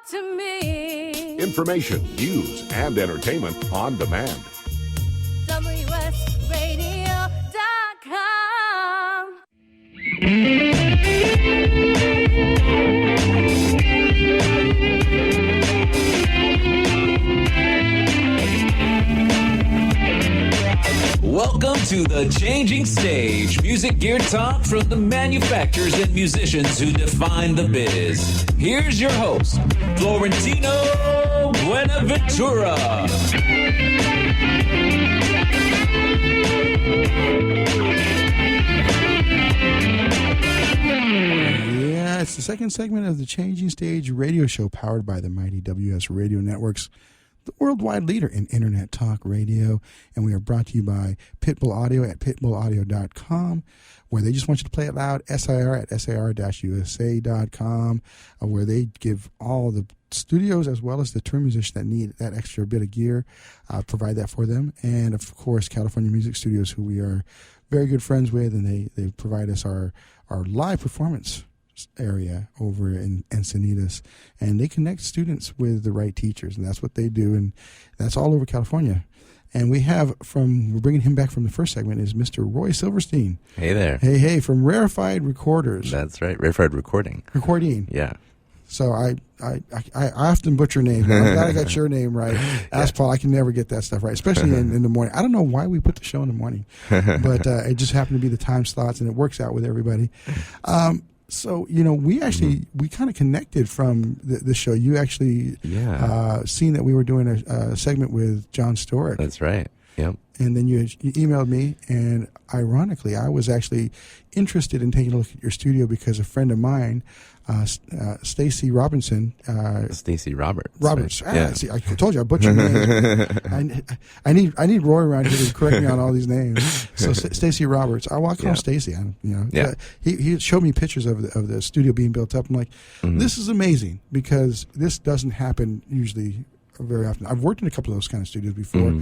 to me. Information, news, and entertainment on demand. WSRadio.com. Welcome to The Changing Stage, music gear talk from the manufacturers and musicians who define the biz. Here's your host, Florentino Buenaventura. Yeah, it's the second segment of The Changing Stage radio show powered by the mighty WS Radio Networks, the worldwide leader in Internet Talk Radio. And we are brought to you by Pitbull Audio at pitbullaudio.com, where they just want you to play it loud, SIR at SIR-USA.com, where they give all the studios as well as the tour musicians that need that extra bit of gear, provide that for them. And, of course, California Music Studios, who we are very good friends with, and they provide us our live performance area over in Encinitas, and they connect students with the right teachers, and that's what they do, and that's all over California. And we're bringing him back from the first segment, is Mr. Roy Silverstein. Hey there. Hey, from Rarefied Recorders. That's right, Rarefied Recording. Yeah. So I often butcher names. I'm glad I got your name right. Ask Paul, I can never get that stuff right, especially in the morning. I don't know why we put the show in the morning, but it just happened to be the time slots, and it works out with everybody. So, we kind of connected from the show. You actually seen that we were doing a segment with John Storick. That's right. Yep. And then you emailed me, and ironically, I was actually interested in taking a look at your studio because a friend of mine, Stacy Robinson. Stacy Roberts. Roberts. Right? Yeah. See, I told you I butchered names. I need Roy around here to correct me on all these names. So Stacy Roberts. I walk on Stacy. He showed me pictures of the studio being built up. I'm like, this is amazing because this doesn't happen usually very often. I've worked in a couple of those kind of studios before,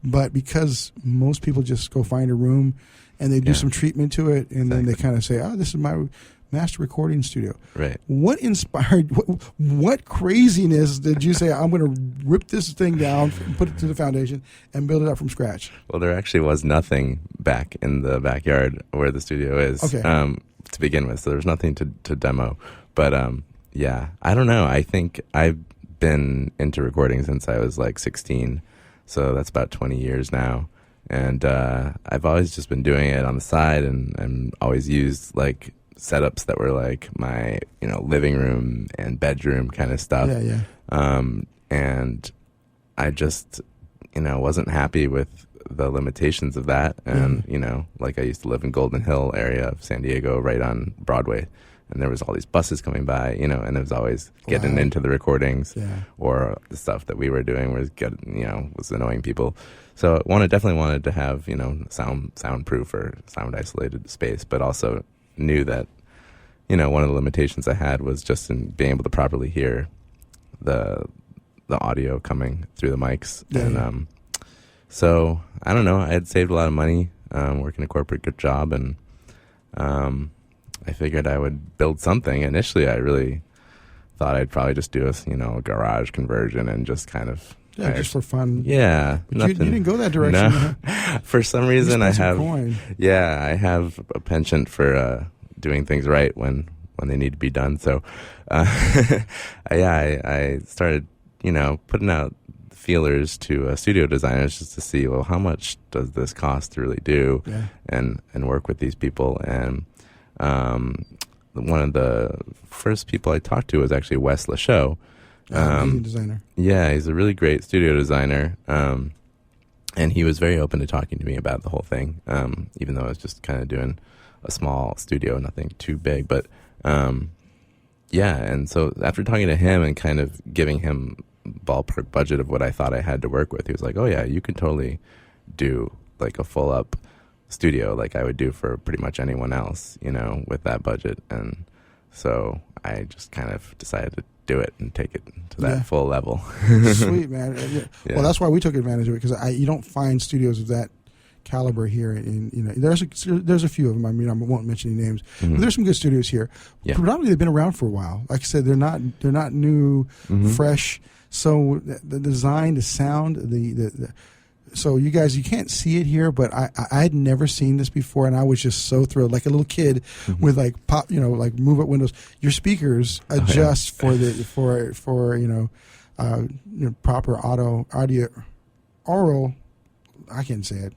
but because most people just go find a room and they do some treatment to it, and then they kind of say, "Oh, this is my master recording studio." Right. What inspired? What craziness did you say? I'm going to rip this thing down, put it to the foundation, and build it up from scratch? Well, there actually was nothing back in the backyard where the studio is. Okay. To begin with, so there's nothing to demo. But I don't know. I think I've been into recording since I was like 16, so that's about 20 years now. And I've always just been doing it on the side, and always used like setups that were like my living room and bedroom kind of stuff. Yeah. And I just wasn't happy with the limitations of that. And like I used to live in Golden Hill area of San Diego, right on Broadway, and there was all these buses coming by, and it was always getting into the recordings, or the stuff that we were doing was was annoying people. So definitely wanted to have soundproof or sound isolated space, but also knew that one of the limitations I had was just in being able to properly hear the audio coming through the mics. So I don't know, I had saved a lot of money working a corporate good job, and I figured I would build something. Initially I really thought I'd probably just do a garage conversion and just kind of just for fun. Yeah, you didn't go that direction. No. For some reason I have coin. I have a penchant for doing things right when they need to be done. So I started putting out feelers to studio designers just to see, well, how much does this cost to really do and work with these people. And one of the first people I talked to was actually Wes Lachaux. Amazing designer. Yeah, he's a really great studio designer. And he was very open to talking to me about the whole thing, even though I was just kind of doing a small studio, nothing too big. But and so after talking to him and kind of giving him ballpark budget of what I thought I had to work with, he was like, "Oh yeah, you can totally do like a full up studio like I would do for pretty much anyone else, with that budget." And so I just kind of decided to do it and take it to that full level. Sweet, man. Well, that's why we took advantage of it, because you don't find studios of that caliber here. And there's a few of them. I mean, I won't mention any names, but there's some good studios here. Yeah. Predominantly, they've been around for a while. Like I said, they're not new, fresh. So the design, the sound, so you guys, you can't see it here, but I had never seen this before, and I was just so thrilled, like a little kid with like pop, like move up windows. Your speakers adjust for proper audio oral. I can't say it.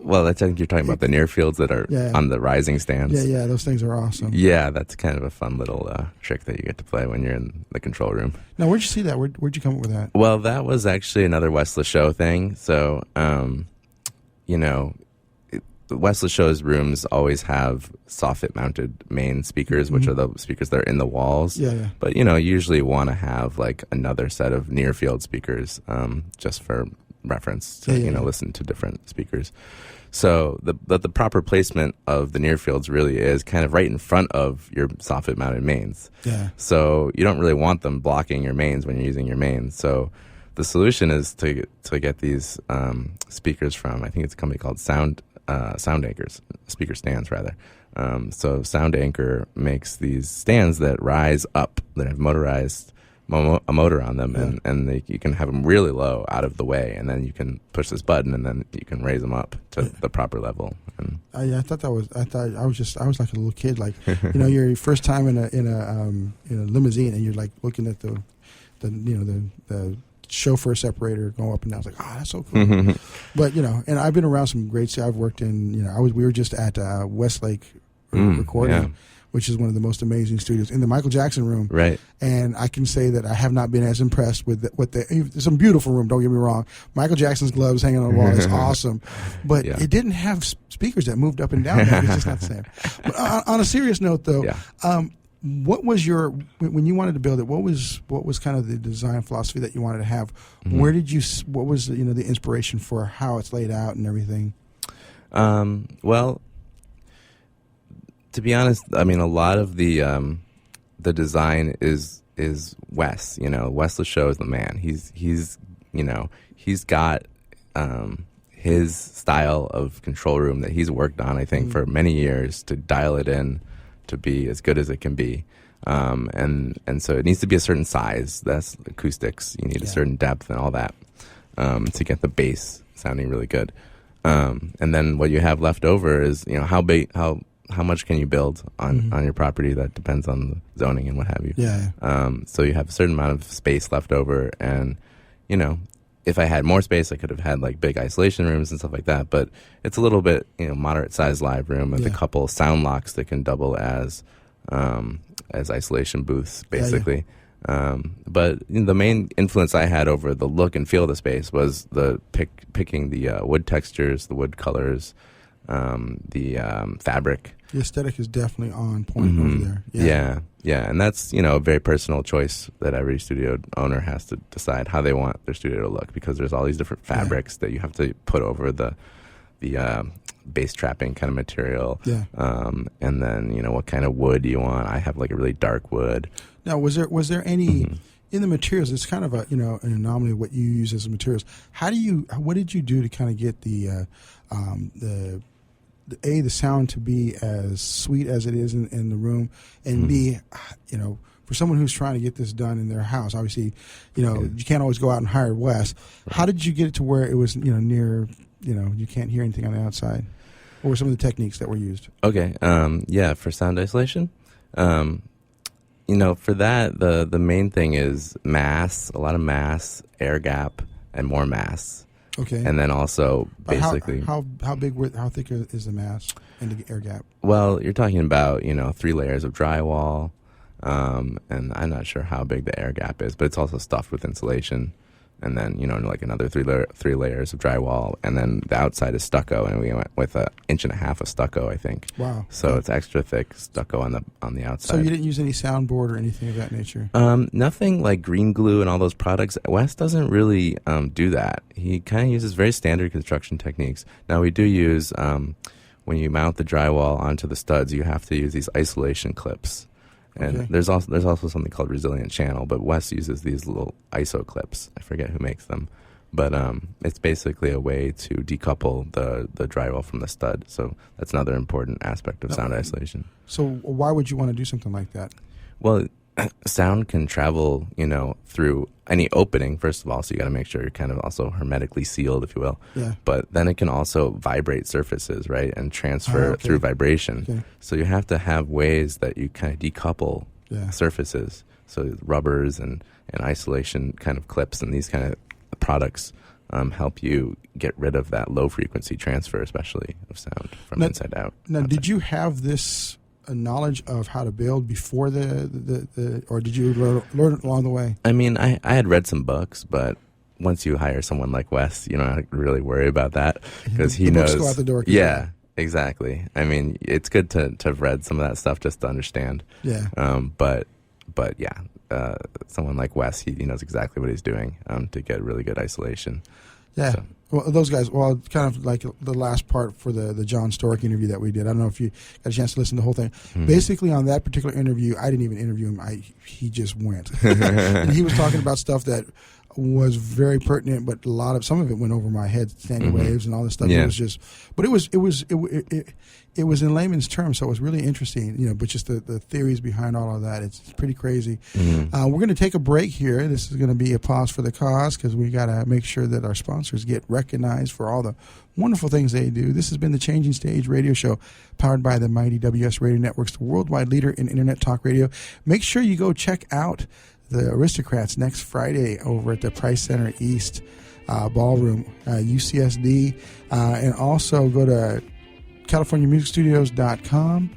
Well, I think you're talking about the near fields that are on the rising stands. Yeah, those things are awesome. Yeah, that's kind of a fun little trick that you get to play when you're in the control room. Now, where'd you see that? Where'd you come up with that? Well, that was actually another West Show thing. So, West Show's rooms always have soffit-mounted main speakers, which are the speakers that are in the walls. Yeah. But, you usually want to have like another set of near-field speakers just for reference to, listen to different speakers. So the proper placement of the near fields really is kind of right in front of your soffit-mounted mains. Yeah. So you don't really want them blocking your mains when you're using your mains. So the solution is to get these speakers from, I think it's a company called Sound Anchors, speaker stands rather. So Sound Anchor makes these stands that rise up, that have a motor on them, and you can have them really low out of the way, and then you can push this button, and then you can raise them up to the proper level. And I was like a little kid, like your first time in a limousine, and you're like looking at the chauffeur separator going up and down. I was like, that's so cool. But and I've been around some great. I've worked in we were just at Westlake recording. Which is one of the most amazing studios in the Michael Jackson room. Right. And I can say that I have not been as impressed with it's a beautiful room, don't get me wrong. Michael Jackson's gloves hanging on the wall is awesome. But it didn't have speakers that moved up and down. It's just not the same. But on a serious note, though, what was when you wanted to build it, what was kind of the design philosophy that you wanted to have? What was the inspiration for how it's laid out and everything? Well, to be honest, I mean, a lot of the design is Wes. Wes Show is the man. He's got his style of control room that he's worked on, I think, for many years to dial it in to be as good as it can be. And so it needs to be a certain size. That's acoustics. You need a certain depth and all that to get the bass sounding really good. And then what you have left over is how much can you build on your property? That depends on the zoning and what have you. Yeah. So you have a certain amount of space left over, and if I had more space, I could have had like big isolation rooms and stuff like that. But it's a little bit moderate sized live room with a couple sound locks that can double as isolation booths, basically. But the main influence I had over the look and feel of the space was the picking the wood textures, the wood colors, the fabric. The aesthetic is definitely on point over there. Yeah, and that's a very personal choice that every studio owner has to decide how they want their studio to look, because there's all these different fabrics that you have to put over the bass trapping kind of material. Yeah. And then what kind of wood do you want? I have like a really dark wood. Now, was there any in the materials? It's kind of an anomaly of what you use as materials. What did you do to kind of get the sound to be as sweet as it is in the room, and B, for someone who's trying to get this done in their house, obviously, you can't always go out and hire Wes. Right. How did you get it to where it was, near, you can't hear anything on the outside? What were some of the techniques that were used? Okay. For sound isolation, for that, the main thing is mass, a lot of mass, air gap, and more mass. Okay. And then also basically how thick is the mass and the air gap? Well, you're talking about 3 layers of drywall, and I'm not sure how big the air gap is, but it's also stuffed with insulation, and then like another 3 layers of drywall, and then the outside is stucco, and we went with 1.5 inches of stucco, I think. Wow. So it's extra thick stucco on the outside. So you didn't use any soundboard or anything of that nature? Nothing like green glue and all those products. Wes doesn't really do that. He kind of uses very standard construction techniques. Now we do use when you mount the drywall onto the studs, you have to use these isolation clips. And there's also something called resilient channel, but Wes uses these little ISO clips. I forget who makes them, But it's basically a way to decouple the drywall from the stud. So that's another important aspect of sound isolation. So why would you want to do something like that? Well, sound can travel, through any opening, first of all, so you got to make sure you're kind of also hermetically sealed, if you will. Yeah. But then it can also vibrate surfaces, right, and transfer through vibration. Okay. So you have to have ways that you kind of decouple surfaces. So rubbers and isolation kind of clips and these kind of products help you get rid of that low frequency transfer, especially of sound from inside out. Now, did you have this knowledge of how to build before the or did you learn it along the way? I mean, I had read some books, but once you hire someone like Wes, you don't have to really worry about that because he knows. Books go out the door. Yeah, exactly. I mean, it's good to have read some of that stuff just to understand. Yeah. But yeah, someone like Wes, he knows exactly what he's doing to get really good isolation. Yeah. So. Well, those guys, kind of like the last part for the John Stork interview that we did. I don't know if you got a chance to listen to the whole thing. Mm-hmm. Basically, on that particular interview, I didn't even interview him. He just went. And he was talking about stuff that was very pertinent, but some of it went over my head, standing waves and all this stuff. Yeah. It was just, but it was in layman's terms, so it was really interesting, but just the theories behind all of that, it's pretty crazy. Mm-hmm. We're going to take a break here. This is going to be a pause for the cause because we got to make sure that our sponsors get recognized for all the wonderful things they do. This has been the Changing Stage radio show powered by the mighty WS Radio Networks, the worldwide leader in internet talk radio. Make sure you go check out the Aristocrats next Friday over at the Price Center East Ballroom, UCSD, and also go to CaliforniaMusicStudios.com,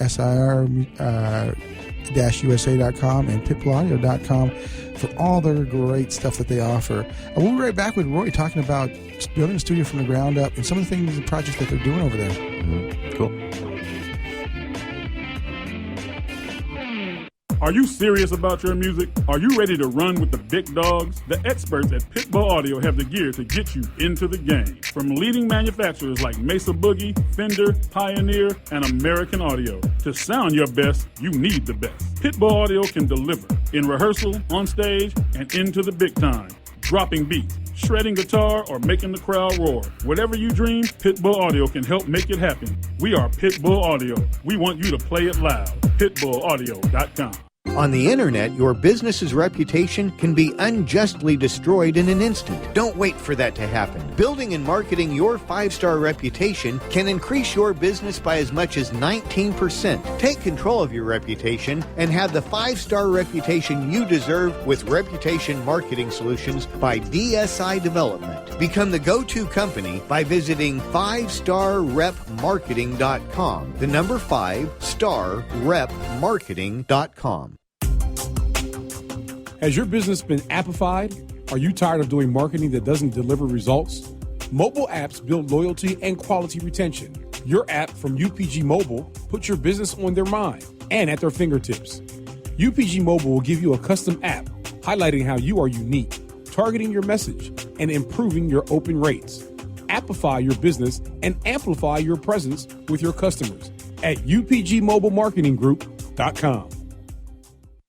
SIR-USA.com, and PitbullAudio.com for all their great stuff that they offer. We'll be right back with Roy talking about building a studio from the ground up and some of the things and projects that they're doing over there. Mm-hmm. Cool. Are you serious about your music? Are you ready to run with the big dogs? The experts at Pitbull Audio have the gear to get you into the game. From leading manufacturers like Mesa Boogie, Fender, Pioneer, and American Audio. To sound your best, you need the best. Pitbull Audio can deliver in rehearsal, on stage, and into the big time. Dropping beats, shredding guitar, or making the crowd roar. Whatever you dream, Pitbull Audio can help make it happen. We are Pitbull Audio. We want you to play it loud. PitbullAudio.com. On the internet, your business's reputation can be unjustly destroyed in an instant. Don't wait for that to happen. Building and marketing your 5-star reputation can increase your business by as much as 19%. Take control of your reputation and have the 5-star reputation you deserve with Reputation Marketing Solutions by DSI Development. Become the go-to company by visiting 5starrepmarketing.com. The number 5starrepmarketing.com. Has your business been appified? Are you tired of doing marketing that doesn't deliver results? Mobile apps build loyalty and quality retention. Your app from UPG Mobile puts your business on their mind and at their fingertips. UPG Mobile will give you a custom app highlighting how you are unique, targeting your message, and improving your open rates. Appify your business and amplify your presence with your customers at upgmobilemarketinggroup.com.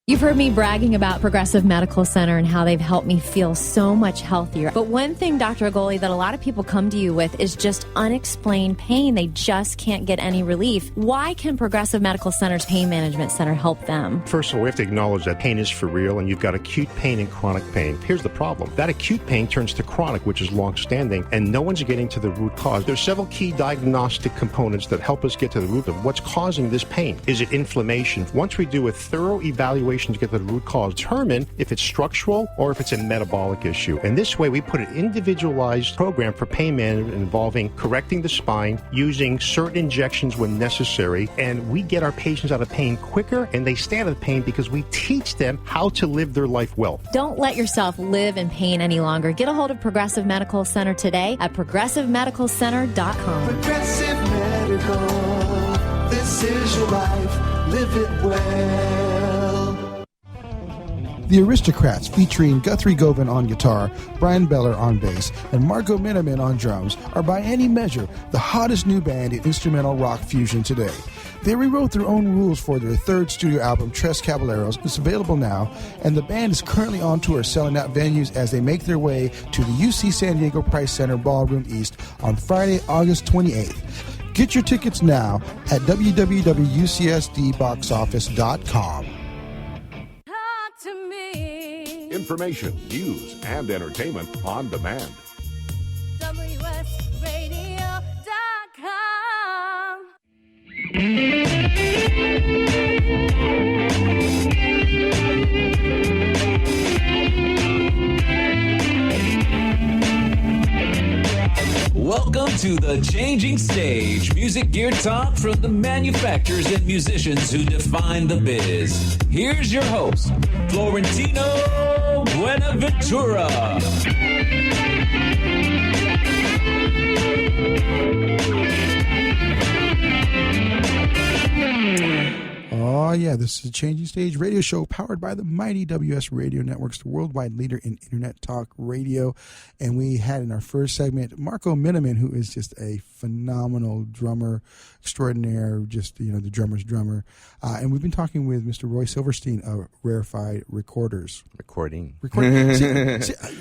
You've heard me bragging about Progressive Medical Center and how they've helped me feel so much healthier. But one thing, Dr. Agoli, that a lot of people come to you with is just unexplained pain. They just can't get any relief. Why can Progressive Medical Center's Pain Management Center help them? First of all, we have to acknowledge that pain is for real, and you've got acute pain and chronic pain. Here's the problem. That acute pain turns to chronic, which is long-standing, and no one's getting to the root cause. There's several key diagnostic components that help us get to the root of what's causing this pain. Is it inflammation? Once we do a thorough evaluation to get to the root cause, determine if it's structural or if it's a metabolic issue. And this way, we put an individualized program for pain management involving correcting the spine, using certain injections when necessary, and we get our patients out of pain quicker, and they stay out of pain because we teach them how to live their life well. Don't let yourself live in pain any longer. Get a hold of Progressive Medical Center today at progressivemedicalcenter.com. Progressive Medical, this is your life, live it well. The Aristocrats, featuring Guthrie Govan on guitar, Brian Beller on bass, and Marco Miniman on drums, are by any measure the hottest new band in instrumental rock fusion today. They rewrote their own rules for their third studio album, Tres Caballeros. It's available now, and the band is currently on tour selling out venues as they make their way to the UC San Diego Price Center Ballroom East on Friday, August 28th. Get your tickets now at www.ucsdboxoffice.com. Talk to me. Information, news, and entertainment on demand. WSRadio.com. Welcome to the Changing Stage, music gear talk from the manufacturers and musicians who define the biz. Here's your host, Florentino Buenaventura. Oh, yeah, this is the Changing Stage radio show powered by the mighty WS Radio Networks, the worldwide leader in internet talk radio. And we had in our first segment Marco Miniman, who is just a phenomenal drummer extraordinaire, just, you know, the drummer's drummer. And we've been talking with Mr. Roy Silverstein of Rarefied Recording. See,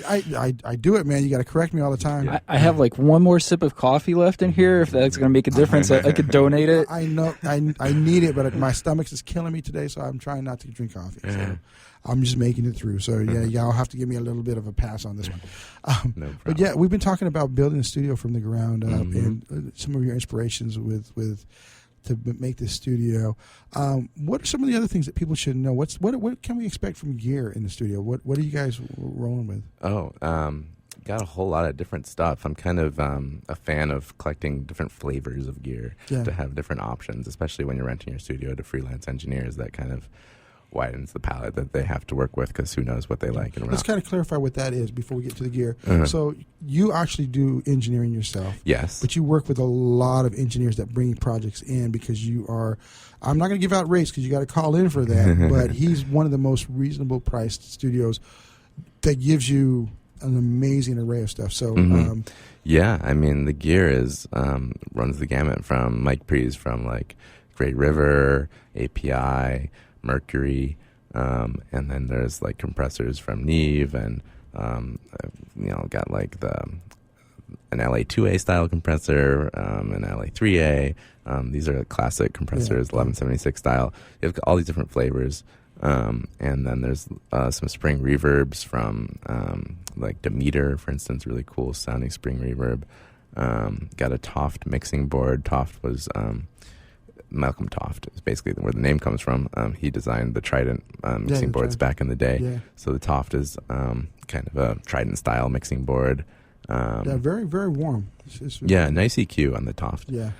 I do it, man. You got to correct me all the time. I have like one more sip of coffee left in here. If that's going to make a difference, I could donate it. I know. I need it, but my stomach is killing me today, so I'm trying not to drink coffee. So I'm just making it through. So, yeah, y'all have to give me a little bit of a pass on this one. No problem. But, yeah, we've been talking about building a studio from the ground up and some of your inspirations with to make this studio. What are some of the other things that people should know? What can we expect from gear in the studio? What are you guys rolling with? Got a whole lot of different stuff. I'm kind of a fan of collecting different flavors of gear to have different options, especially when you're renting your studio to freelance engineers. That kind of widens the palette that they have to work with, because who knows what they like. And let's kind of clarify what that is before we get to the gear. So you actually do engineering yourself. Yes. But you work with a lot of engineers that bring projects in, because you are, I'm not going to give out rates because you got to call in for that, but he's one of the most reasonable priced studios that gives you an amazing array of stuff. So yeah, I mean, the gear is runs the gamut from Mike Pre's, from like Great River, API, Mercury, and then there's like compressors from Neve, and got like an LA2A style compressor, an LA3A. These are classic compressors, 1176 style. You have all these different flavors. And then there's some spring reverbs from like Demeter, for instance, really cool sounding spring reverb. Got a Toft mixing board. Toft was Malcolm Toft is basically where the name comes from. He designed the Trident mixing boards back in the day. Yeah. So the Toft is kind of a Trident style mixing board. Very, very warm. It's nice EQ on the Toft. Yeah.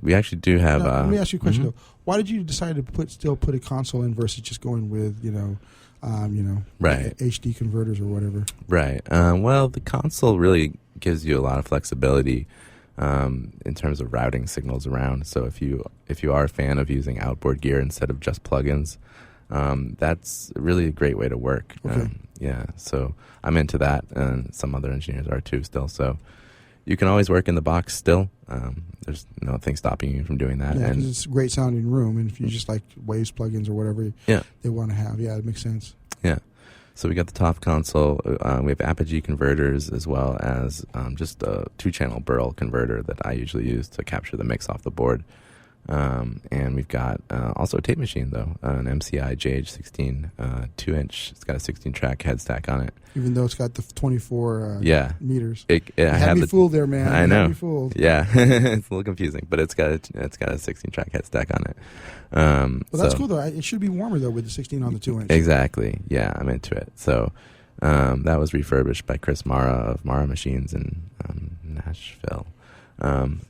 We actually do have. Let me ask you a question though. Why did you decide to put a console in versus just going with right, HD converters or whatever? Right. Well, the console really gives you a lot of flexibility in terms of routing signals around. So if you are a fan of using outboard gear instead of just plugins, that's really a great way to work. Okay. So I'm into that, and some other engineers are too still. So you can always work in the box still. There's nothing stopping you from doing that. Yeah, because it's a great sounding room, and if you just like Waves plugins or whatever they want to have, it makes sense. Yeah. So we got the Top console. We have Apogee converters, as well as just a 2-channel Burl converter that I usually use to capture the mix off the board. And we've got also a tape machine, though, an MCI JH16 2-inch. It's got a 16-track head stack on it. Even though it's got the 24 meters. You had me fooled there, man. I know. Had me fooled. Yeah, it's a little confusing, but it's got a 16-track head stack on it. Well, that's cool, though. It should be warmer, though, with the 16 on the 2-inch. Exactly. Yeah, I'm into it. So that was refurbished by Chris Mara of Mara Machines in Nashville.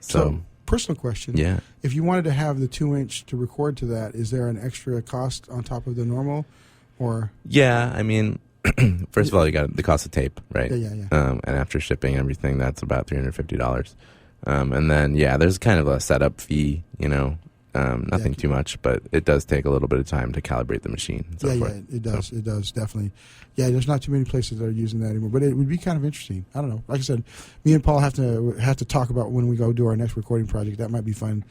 So personal question. Yeah. If you wanted to have the 2-inch to record to that, is there an extra cost on top of the normal? Or yeah, I mean, first of all, you got the cost of tape, right? Yeah. And after shipping everything, that's about $350. And then there's kind of a setup fee, nothing too much, but it does take a little bit of time to calibrate the machine. And so forth. It does. It does, definitely. Yeah, there's not too many places that are using that anymore, but it would be kind of interesting. I don't know. Like I said, me and Paul have to talk about when we go do our next recording project. That might be fun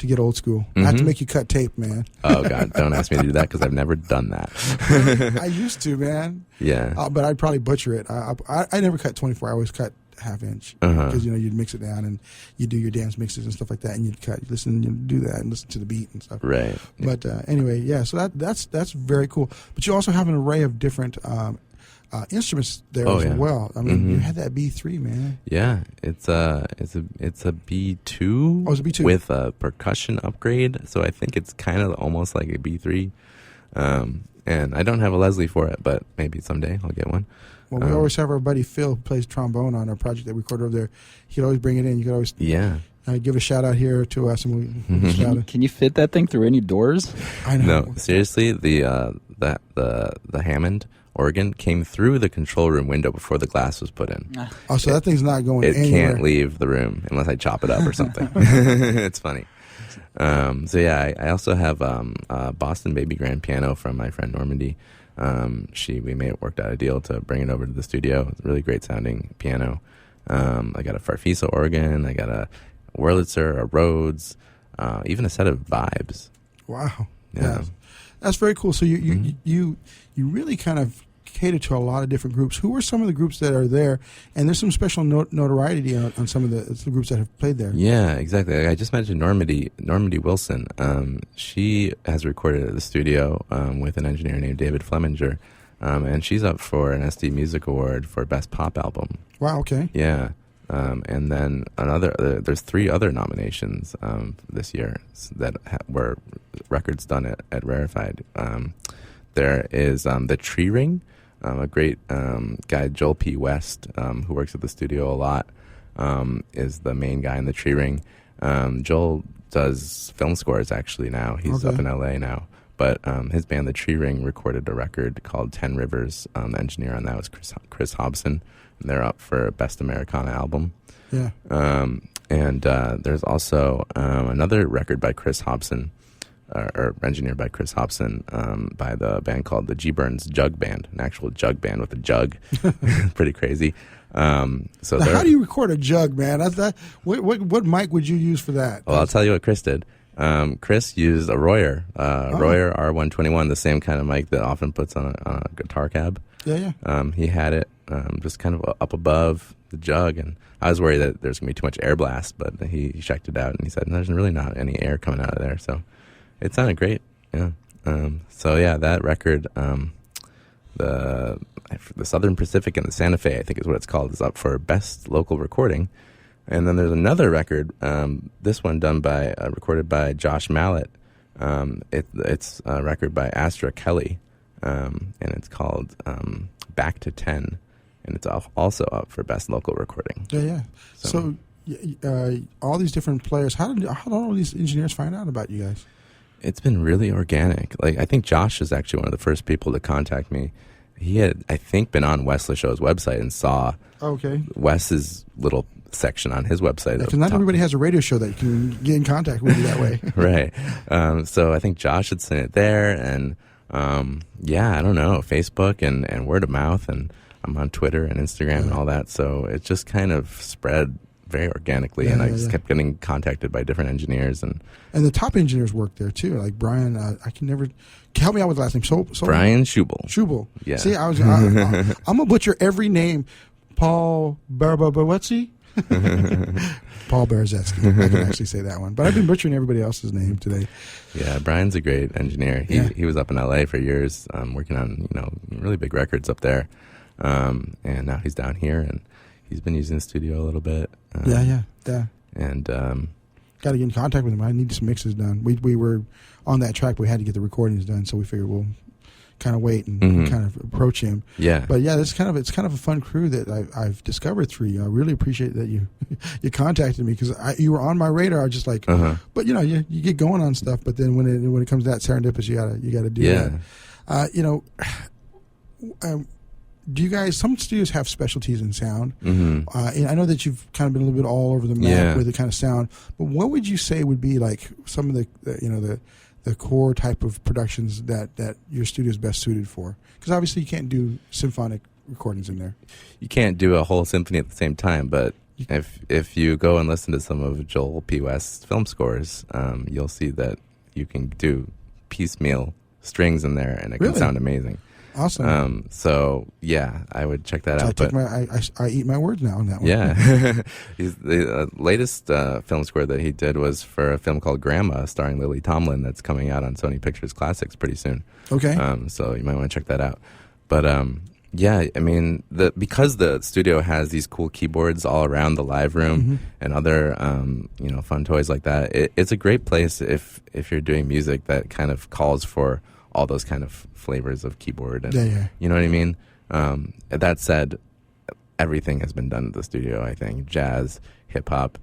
to get old school. I have to make you cut tape, man. Oh God, don't ask me to do that because I've never done that. I used to, man. Yeah. But I'd probably butcher it. I never cut 24. I always cut half-inch because you'd mix it down and you do your dance mixes and stuff like that, and you'd cut, listen, you do that and listen to the beat and stuff. Right. But anyway, yeah. So that's very cool. But you also have an array of different instruments there as well. I mean, you had that B3, man. Yeah, it's a B2. Oh, it's a B2 with a percussion upgrade. So I think it's kind of almost like a B3. And I don't have a Leslie for it, but maybe someday I'll get one. Well, we always have our buddy Phil who plays trombone on our project that we record over there. He'd always bring it in. You could always give a shout out here to us, and we shout it. Can you fit that thing through any doors? I know. No, seriously, the Hammond organ came through the control room window before the glass was put in. Oh, so that thing's not going anywhere. It can't leave the room unless I chop it up or something. It's funny. So yeah, I also have a Boston Baby Grand piano from my friend Normandy. We worked out a deal to bring it over to the studio. It's a really great sounding piano. I got a Farfisa organ. I got a Wurlitzer, a Rhodes, even a set of Vibes. Wow. Yeah. That's very cool. So you really kind of cater to a lot of different groups. Who are some of the groups that are there? And there's some special notoriety on some of the groups that have played there. Yeah, exactly. I just mentioned Normandy Wilson. She has recorded at the studio with an engineer named David Fleminger, and she's up for an SD Music Award for Best Pop Album. Wow. Okay. Yeah. And then there's 3 other nominations this year that were records done at Rarefied. There is the Tree Ring, a great guy, Joel P. West, who works at the studio a lot, is the main guy in the Tree Ring. Joel does film scores actually now. He's up in LA now. But his band, The Tree Ring, recorded a record called 10 Rivers. The engineer on that was Chris Hobson. And they're up for Best Americana Album. Yeah. And there's also another record by Chris Hobson, or engineered by Chris Hobson, by the band called the G. Burns Jug Band, an actual jug band with a jug. Pretty crazy. So now, how do you record a jug, man? What mic would you use for that? Well, I'll tell you what Chris did. Chris used a Royer, Royer R121, the same kind of mic that often puts on a guitar cab. Yeah. He had it just kind of up above the jug, and I was worried that there's going to be too much air blast, but he checked it out, and he said, there's really not any air coming out of there, so it sounded great, yeah. So yeah, that record, the Southern Pacific and the Santa Fe, I think is what it's called, is up for Best Local Recording. And then there's another record, this one recorded by Josh Mallett. It's a record by Astra Kelly, and it's called Back to 10, and it's also up for Best Local Recording. Yeah. So all these different players, how did all these engineers find out about you guys? It's been really organic. Like, I think Josh is actually one of the first people to contact me. He had, I think, been on Wes Lachaux's website and saw Wes's little section on his website. Because not everybody has a radio show that can get in contact with you that way. Right. So I think Josh had seen it there, and I don't know, Facebook and word of mouth, and I'm on Twitter and Instagram and all that. So it just kind of spread very organically, and I just kept getting contacted by different engineers, and the top engineers work there too. Like Brian, help me out with the last name. Brian Schubel. Schubel. Yeah. See, I'm gonna butcher every name. Paul Barbaretzi. Paul Barzetsky. I can actually say that one, but I've been butchering everybody else's name today. Yeah, Brian's a great engineer. He was up in LA for years, working on really big records up there, and now he's down here, and he's been using the studio a little bit. Yeah. And got to get in contact with him. I need some mixes done. We were on that track, but we had to get the recordings done, so we figured we'll kind of wait and kind of approach him. Yeah. But yeah, it's kind of a fun crew that I've discovered through you. I really appreciate that you contacted me, because you were on my radar. I was just like, but you get going on stuff, but then when it comes to that serendipitous, you gotta do that. Do you guys? Some studios have specialties in sound. And I know that you've kind of been a little bit all over the map with the kind of sound. But what would you say would be like some of the core type of productions that your studio is best suited for? Because obviously you can't do symphonic recordings in there. You can't do a whole symphony at the same time, but If you go and listen to some of Joel P. West's film scores, you'll see that you can do piecemeal strings in there, and it can sound amazing. Awesome. So yeah, I would check that out. I eat my words now on that one. Yeah. The latest film score that he did was for a film called Grandma, starring Lily Tomlin, that's coming out on Sony Pictures Classics pretty soon. Okay. So you might want to check that out. But yeah, I mean, because the studio has these cool keyboards all around the live room and other fun toys like that, it's a great place if you're doing music that kind of calls for all those kind of flavors of keyboard. And, you know what I mean? That said, everything has been done at the studio, I think. Jazz, hip-hop,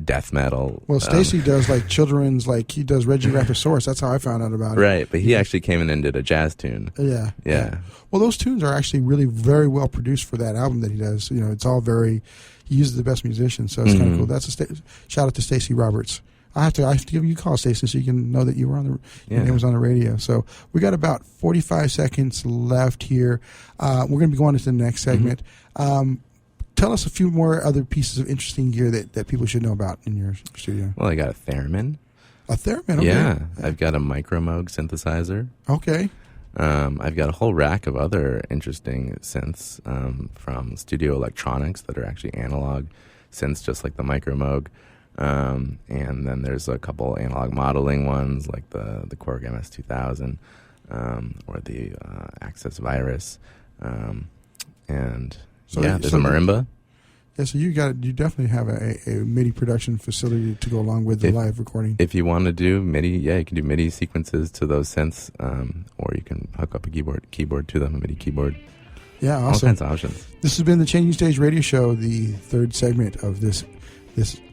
death metal. Well, Stacy does like children's, like he does Reggie Rappasaurus. That's how I found out about it. Right, but he actually came in and did a jazz tune. Yeah. Well, those tunes are actually really very well produced for that album that he does. You know, it's all he uses the best musicians, so it's kind of cool. That's shout out to Stacy Roberts. I have to give you a call, Stacey, so you can know that you were your name was on the radio. So we got about 45 seconds left here. We're going to be going into the next segment. Tell us a few more other pieces of interesting gear that people should know about in your studio. Well, I got a theremin. A theremin? Okay. Yeah. I've got a Micro Moog synthesizer. Okay. I've got a whole rack of other interesting synths from Studio Electronics that are actually analog synths, just like the Micro Moog. And then there's a couple analog modeling ones like the Korg MS-2000 or the Access Virus. And there's a marimba. Yeah, so you definitely have a MIDI production facility to go along with the live recording. If you want to do MIDI, you can do MIDI sequences to those synths, or you can hook up a keyboard to them, a MIDI keyboard. Yeah, awesome. All kinds of options. This has been the Changing Stage Radio Show, the third segment of this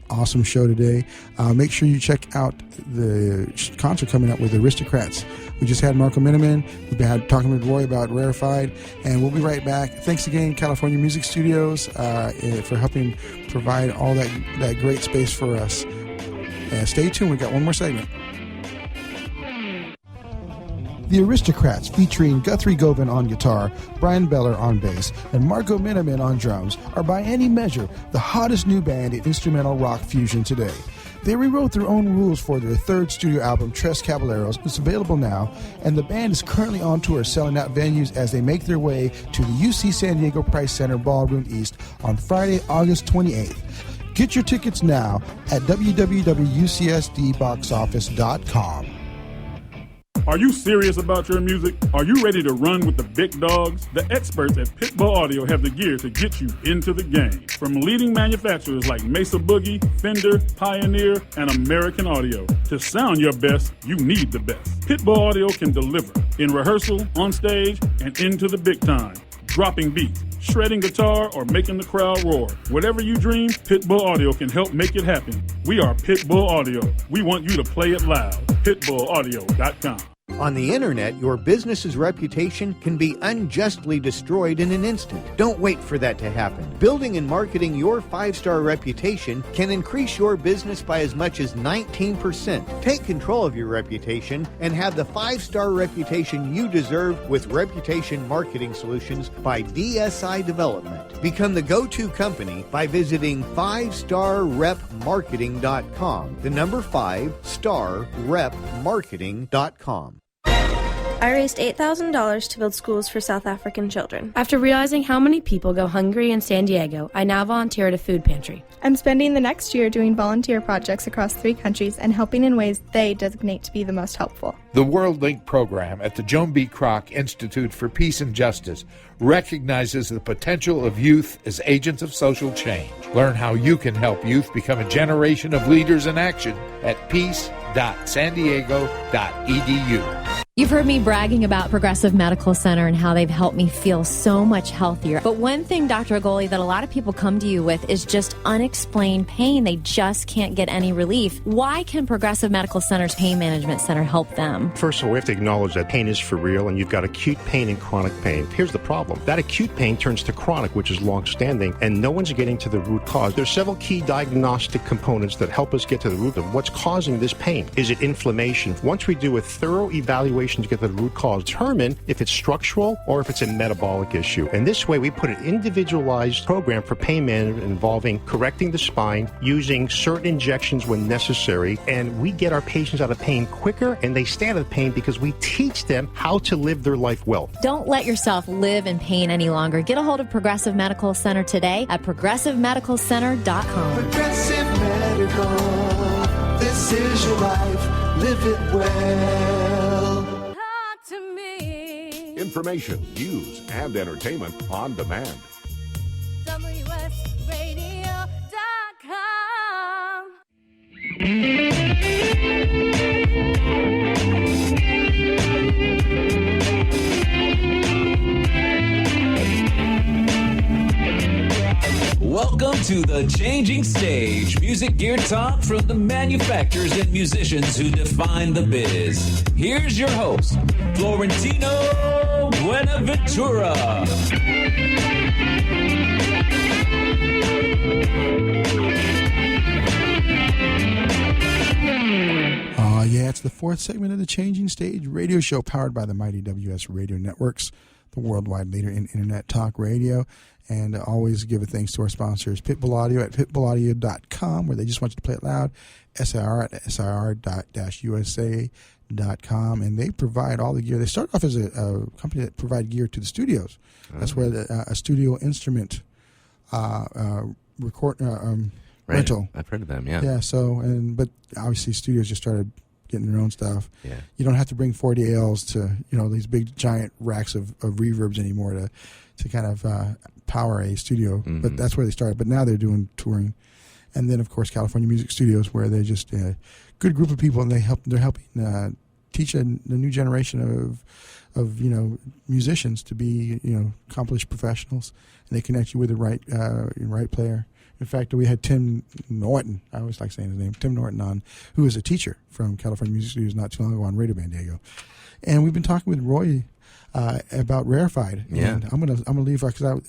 awesome show today. Make sure you check out the concert coming up with the Aristocrats. We just had Marco Miniman. We've been talking with Roy about Rarefied, and we'll be right back. Thanks again, California Music Studios, for helping provide all that great space for us. And stay tuned. We've got one more segment. The Aristocrats, featuring Guthrie Govan on guitar, Brian Beller on bass, and Marco Miniman on drums, are by any measure the hottest new band in instrumental rock fusion today. They rewrote their own rules for their third studio album, Tres Caballeros. It's available now, and the band is currently on tour selling out venues as they make their way to the UC San Diego Price Center Ballroom East on Friday, August 28th. Get your tickets now at www.ucsdboxoffice.com. Are you serious about your music? Are you ready to run with the big dogs? The experts at Pitbull Audio have the gear to get you into the game. From leading manufacturers like Mesa Boogie, Fender, Pioneer, and American Audio. To sound your best, you need the best. Pitbull Audio can deliver in rehearsal, on stage, and into the big time. Dropping beats, shredding guitar, or making the crowd roar. Whatever you dream, Pitbull Audio can help make it happen. We are Pitbull Audio. We want you to play it loud. PitbullAudio.com. On the internet, your business's reputation can be unjustly destroyed in an instant. Don't wait for that to happen. Building and marketing your 5-star reputation can increase your business by as much as 19%. Take control of your reputation and have the 5-star reputation you deserve with Reputation Marketing Solutions by DSI Development. Become the go-to company by visiting 5starrepmarketing.com. The number 5starrepmarketing.com. I raised $8,000 to build schools for South African children. After realizing how many people go hungry in San Diego, I now volunteer at a food pantry. I'm spending the next year doing volunteer projects across 3 countries and helping in ways they designate to be the most helpful. The World Link program at the Joan B. Kroc Institute for Peace and Justice recognizes the potential of youth as agents of social change. Learn how you can help youth become a generation of leaders in action at peace.sandiego.edu. You've heard me bragging about Progressive Medical Center and how they've helped me feel so much healthier. But one thing, Dr. Agoli, that a lot of people come to you with is just unexplained pain. They just can't get any relief. Why can Progressive Medical Center's Pain Management Center help them? First of all, we have to acknowledge that pain is for real, and you've got acute pain and chronic pain. Here's the problem. That acute pain turns to chronic, which is long-standing, and no one's getting to the root cause. There's several key diagnostic components that help us get to the root of what's causing this pain. Is it inflammation? Once we do a thorough evaluation evaluation to get to the root cause, determine if it's structural or if it's a metabolic issue. And this way, we put an individualized program for pain management involving correcting the spine, using certain injections when necessary, and we get our patients out of pain quicker, and they stay out of pain because we teach them how to live their life well. Don't let yourself live in pain any longer. Get a hold of Progressive Medical Center today at progressivemedicalcenter.com. Progressive Medical, this is your life, live it well. Talk to me. Information, news, and entertainment on demand. WSRadio.com. Welcome to the Changing Stage, music gear talk from the manufacturers and musicians who define the biz. Here's your host, Florentino Buenaventura. Yeah, it's the fourth segment of the Changing Stage radio show powered by the mighty WS Radio Networks, the worldwide leader in internet talk radio. And always give a thanks to our sponsors, Pitbull Audio at pitbullaudio.com, where they just want you to play it loud, SIR at SIR.-USA.com, and they provide all the gear. They start off as a company that provide gear to the studios. That's where a studio instrument rental. I've heard of them, yeah. Yeah, but obviously studios just started getting their own stuff. Yeah. You don't have to bring 40 Ls to, these big giant racks of reverbs anymore to kind of power a studio. Mm-hmm. But that's where they started. But now they're doing touring. And then, of course, California Music Studios, where they're just a good group of people, and they're helping teach the new generation of musicians to be accomplished professionals, and they connect you with the right player. In fact, we had Tim Norton, I always like saying his name, Tim Norton, on, who is a teacher from California Music Studios not too long ago on Radio Band Diego. And we've been talking with Roy about Rarefied. Yeah. And I'm gonna leave because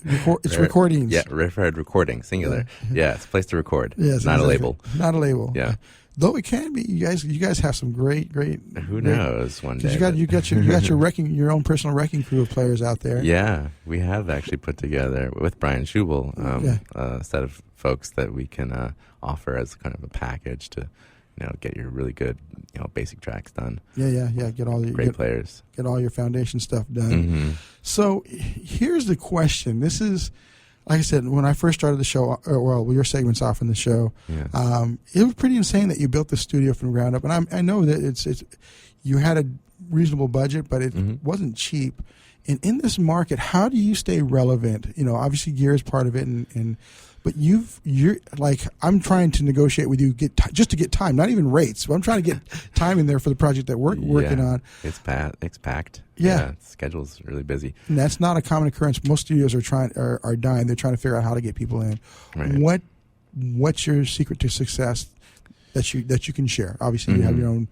it's recordings. Yeah, Rarefied recording, singular. Yeah, it's a place to record. Yes, not exactly. a label. Not a label. Yeah. Though it can be, you guys have some great. Who knows? One day. You got your own personal wrecking crew of players out there. Yeah, we have actually put together with Brian Schubel a set of folks that we can offer as kind of a package to, get your really good, basic tracks done. Yeah. Get all your great players. Get all your foundation stuff done. Mm-hmm. So here's the question. This is. Like I said, when I first started the show, your segments off in the show, it was pretty insane that you built the studio from the ground up. And I know that it's you had a reasonable budget, but it wasn't cheap. And in this market, how do you stay relevant? Obviously gear is part of it, but you're like, I'm trying to negotiate with you just to get time, not even rates. I'm trying to get time in there for the project that we're working on. It's packed. Yeah. The schedule's really busy. And that's not a common occurrence. Most studios are dying. They're trying to figure out how to get people in. Right. What's your secret to success that you can share? Obviously, you have your own.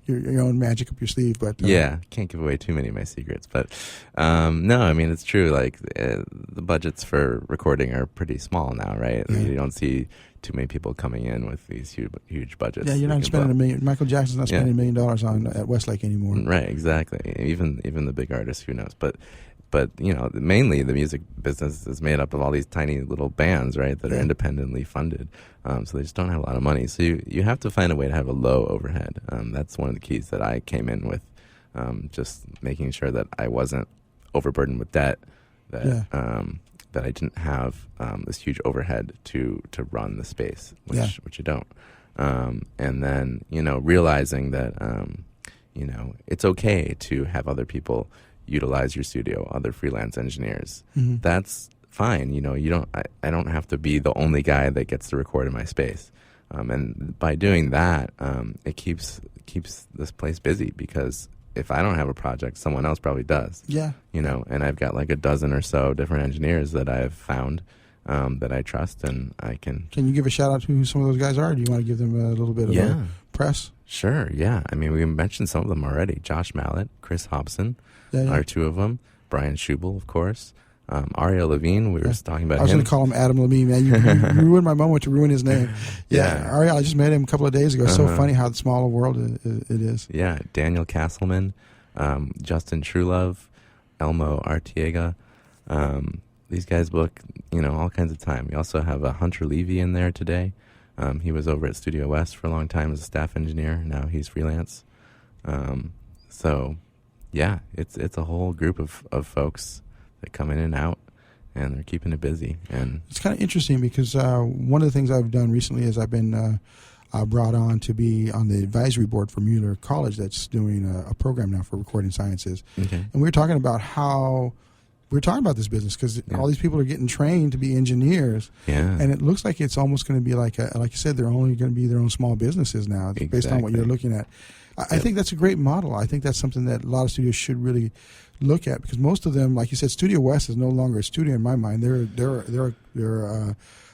Your own magic up your sleeve, but can't give away too many of my secrets. But no, I mean, it's true. Like the budgets for recording are pretty small now, right? Yeah. You don't see too many people coming in with these huge budgets. Yeah, you're not spending $1 million. Michael Jackson's not spending $1 million on at Westlake anymore. Right, exactly. Even the big artists, who knows? But mainly the music business is made up of all these tiny little bands, right, that are independently funded. So they just don't have a lot of money. So you have to find a way to have a low overhead. That's one of the keys that I came in with, just making sure that I wasn't overburdened with debt, that I didn't have this huge overhead to run the space, which you don't. And then realizing that it's okay to have other people utilize your studio, other freelance engineers. Mm-hmm. That's fine. I don't have to be the only guy that gets to record in my space. And by doing that, it keeps this place busy, because if I don't have a project, someone else probably does. Yeah. And I've got like a dozen or so different engineers that I've found that I trust, and I can. Can you give a shout out to who some of those guys are? Or do you want to give them a little bit of a press? Sure. Yeah. I mean, we mentioned some of them already. Josh Mallett, Chris Hobson. Are two of them. Brian Schubel, of course. Ariel Levine, we were just talking about him. I was going to call him Adam Levine, man. You ruined my moment to ruin his name. Ariel, I just met him a couple of days ago. It's so funny how small a world it is. Yeah, Daniel Castleman, Justin Truelove, Elmo Artiega. These guys book, all kinds of time. We also have Hunter Levy in there today. He was over at Studio West for a long time as a staff engineer. Now he's freelance. So, yeah, it's a whole group of folks that come in and out, and they're keeping it busy. And it's kind of interesting because one of the things I've done recently is I've been brought on to be on the advisory board for Mueller College that's doing a program now for recording sciences. Okay. And we were talking about this business because all these people are getting trained to be engineers. Yeah. And it looks like it's almost going to be like you said, they're only going to be their own small businesses now based on what you're looking at. I think that's a great model. I think that's something that a lot of studios should really look at because most of them, like you said, Studio West is no longer a studio in my mind. They're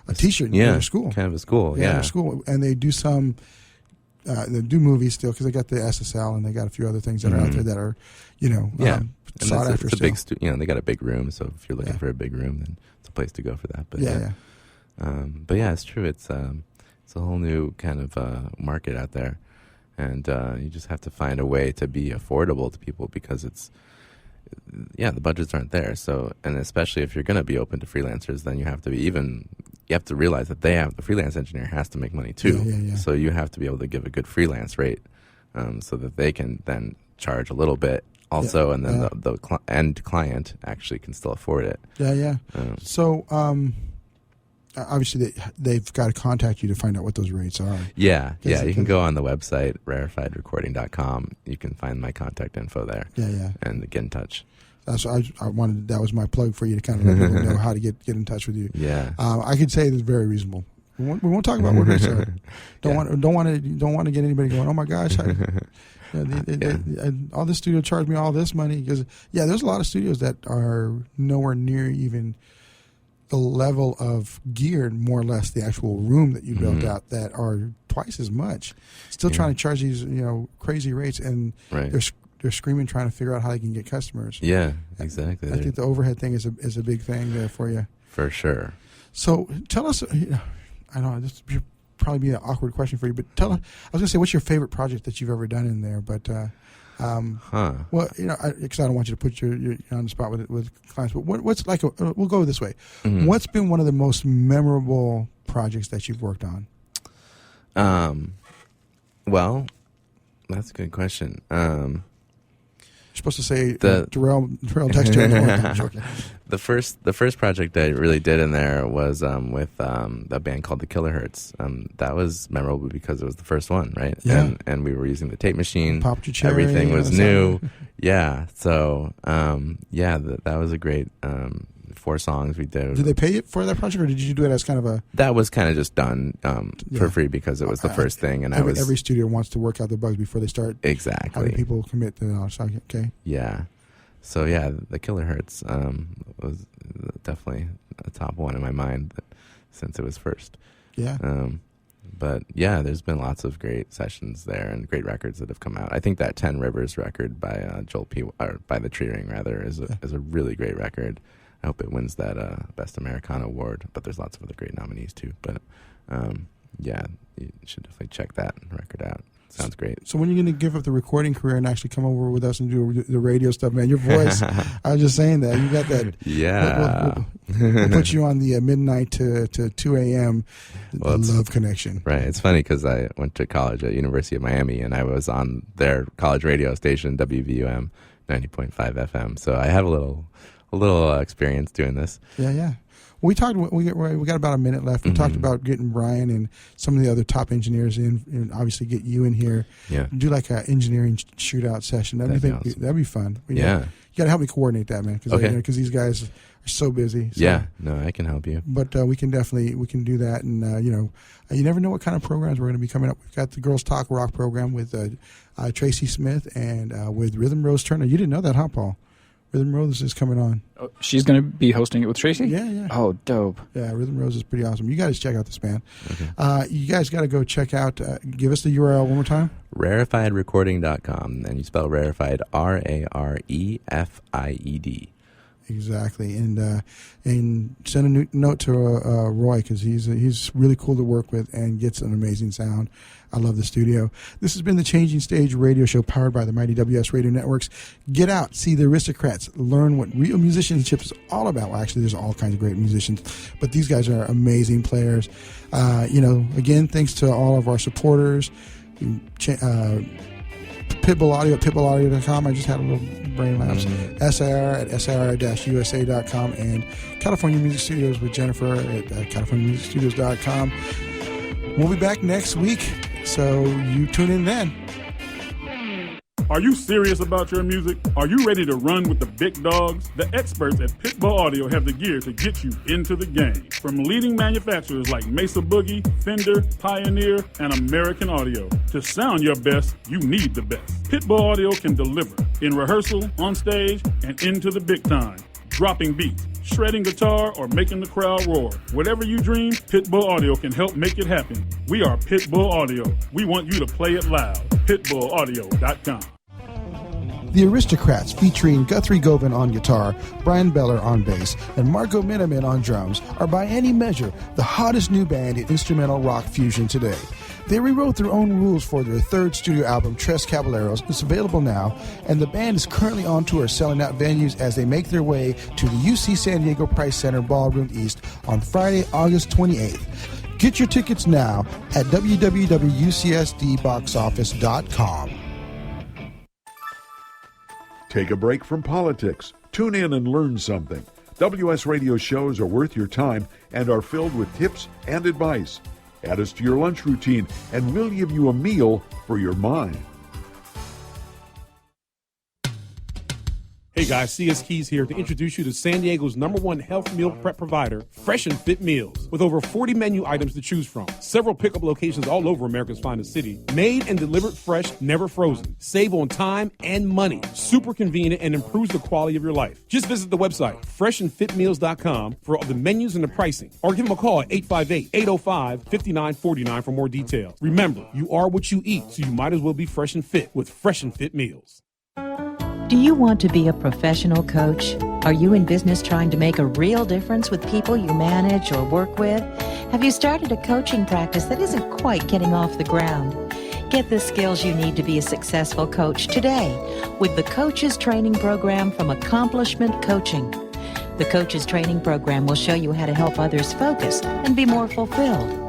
a teacher in their school. Kind of a school, yeah. School. And they do they do movies still because they got the SSL and they got a few other things that are out there that are, sought after. It's a big they got a big room, so if you're looking for a big room, then it's a place to go for that. But but yeah, it's true. It's a whole new kind of market out there, and you just have to find a way to be affordable to people because the budgets aren't there. So, and especially if you're going to be open to freelancers, then you have to realize that the freelance engineer has to make money too. Yeah. So you have to be able to give a good freelance rate, so that they can then charge a little bit also, and then the end client actually can still afford it. Yeah. So, obviously they've got to contact you to find out what those rates are. Yeah. You can go on the website, rarefiedrecording.com. You can find my contact info there. Yeah. And get in touch. That's I wanted. That was my plug for you to kind of let people know how to get in touch with you. Yeah. I could say it's very reasonable. We won't talk about what rates are. Don't want to get anybody going, oh my gosh. All this studio charged me all this money because there's a lot of studios that are nowhere near even the level of gear, more or less the actual room that you built out, that are twice as much. Still trying to charge these crazy rates, and they're screaming trying to figure out how they can get customers. Yeah, exactly. I think the overhead thing is a big thing there for you. For sure. So tell us. I know this would probably be an awkward question for you, but tell us. I was going to say, what's your favorite project that you've ever done in there? But well, because I don't want you to put you on the spot with clients. But what's like? We'll go this way. Mm-hmm. What's been one of the most memorable projects that you've worked on? Well, that's a good question. You're supposed to say Darrell Dexter. The first project I really did in there was with a band called the Kilohertz. That was memorable because it was the first one, right? Yeah. And we were using the tape machine. Popped your cherry. Everything was new. Yeah. So that was a great 4 songs we did. Did they pay you for that project, or did you do it as kind of a? That was kind of just done for free because it was the first thing, and every studio wants to work out the bugs before they start. Exactly. Having people commit to it. Okay. Yeah. So the Kilohertz was definitely a top one in my mind since it was first. Yeah. But there's been lots of great sessions there and great records that have come out. I think that 10 Rivers record by Joel P. or by the Tree Ring rather is a really great record. I hope it wins that Best Americana award, but there's lots of other great nominees too. But you should definitely check that record out. Sounds great. So when are you going to give up the recording career and actually come over with us and do the radio stuff, man? Your voice, I was just saying that. You got that. Yeah. We'll put you on the midnight to 2 a.m. Love Connection. Right. It's funny because I went to college at University of Miami, and I was on their college radio station, WVUM 90.5 FM. So I have a little experience doing this. Yeah. We talked. We got about a minute left. We talked about getting Brian and some of the other top engineers in, and obviously get you in here. Yeah. Do like an engineering shootout session. That'd be fun. You got to help me coordinate that, man. Because these guys are so busy. So. Yeah. No, I can help you. But we can do that, and you never know what kind of programs we're going to be coming up. We've got the Girls Talk Rock program with Tracy Smith and with Rhythm Rose Turner. You didn't know that, huh, Paul? Rhythm Rose is coming on. Oh, she's going to be hosting it with Tracy? Yeah. Oh, dope. Yeah, Rhythm Rose is pretty awesome. You guys check out this band. Okay. You guys got to go check out, give us the URL one more time. Rarefiedrecording.com. And you spell Rarefied, Rarefied. Exactly, and send a note to Roy, because he's really cool to work with and gets an amazing sound. I love the studio. This has been the Changing Stage radio show powered by the Mighty WS Radio Networks. Get out, see the Aristocrats, learn what real musicianship is all about. Well, actually, there's all kinds of great musicians, but these guys are amazing players. Again, thanks to all of our supporters. Pitbull Audio at pitbullaudio.com. I just had a little brain lapse. SIR at SIR-USA.com, and California Music Studios with Jennifer at CaliforniaMusicStudios.com. We'll be back next week, so you tune in then. Are you serious about your music? Are you ready to run with the big dogs? The experts at Pitbull Audio have the gear to get you into the game. From leading manufacturers like Mesa Boogie, Fender, Pioneer, and American Audio. To sound your best, you need the best. Pitbull Audio can deliver in rehearsal, on stage, and into the big time. Dropping beats, shredding guitar, or making the crowd roar. Whatever you dream, Pitbull Audio can help make it happen. We are Pitbull Audio. We want you to play it loud. PitbullAudio.com. The Aristocrats, featuring Guthrie Govan on guitar, Brian Beller on bass, and Marco Miniman on drums, are by any measure the hottest new band in instrumental rock fusion today. They rewrote their own rules for their third studio album, Tres Caballeros. It's available now, and the band is currently on tour selling out venues as they make their way to the UC San Diego Price Center Ballroom East on Friday, August 28th. Get your tickets now at www.ucsdboxoffice.com. Take a break from politics. Tune in and learn something. WS Radio shows are worth your time and are filled with tips and advice. Add us to your lunch routine, and we'll give you a meal for your mind. Hey guys, CS Keys here to introduce you to San Diego's #1 health meal prep provider, Fresh and Fit Meals. With over 40 menu items to choose from, several pickup locations all over America's finest city, made and delivered fresh, never frozen. Save on time and money. Super convenient and improves the quality of your life. Just visit the website, freshandfitmeals.com, for all the menus and the pricing. Or give them a call at 858-805-5949 for more details. Remember, you are what you eat, so you might as well be fresh and fit with Fresh and Fit Meals. Do you want to be a professional coach? Are you in business trying to make a real difference with people you manage or work with? Have you started a coaching practice that isn't quite getting off the ground? Get the skills you need to be a successful coach today with the Coaches Training Program from Accomplishment Coaching. The Coaches Training Program will show you how to help others focus and be more fulfilled.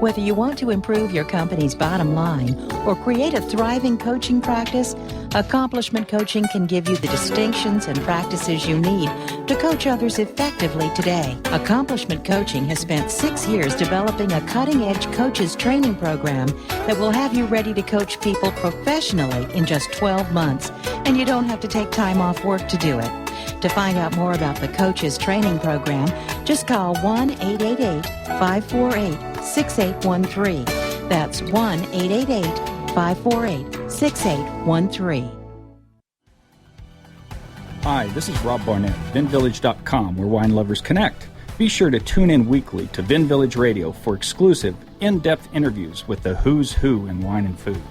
Whether you want to improve your company's bottom line or create a thriving coaching practice, Accomplishment Coaching can give you the distinctions and practices you need to coach others effectively today. Accomplishment Coaching has spent 6 years developing a cutting-edge coaches training program that will have you ready to coach people professionally in just 12 months, and you don't have to take time off work to do it. To find out more about the Coaches Training Program, just call 1-888-548-6813. That's 1-888-548-6813. Hi, this is Rob Barnett, VinVillage.com, where wine lovers connect. Be sure to tune in weekly to Vin Village Radio for exclusive, in-depth interviews with the who's who in wine and food.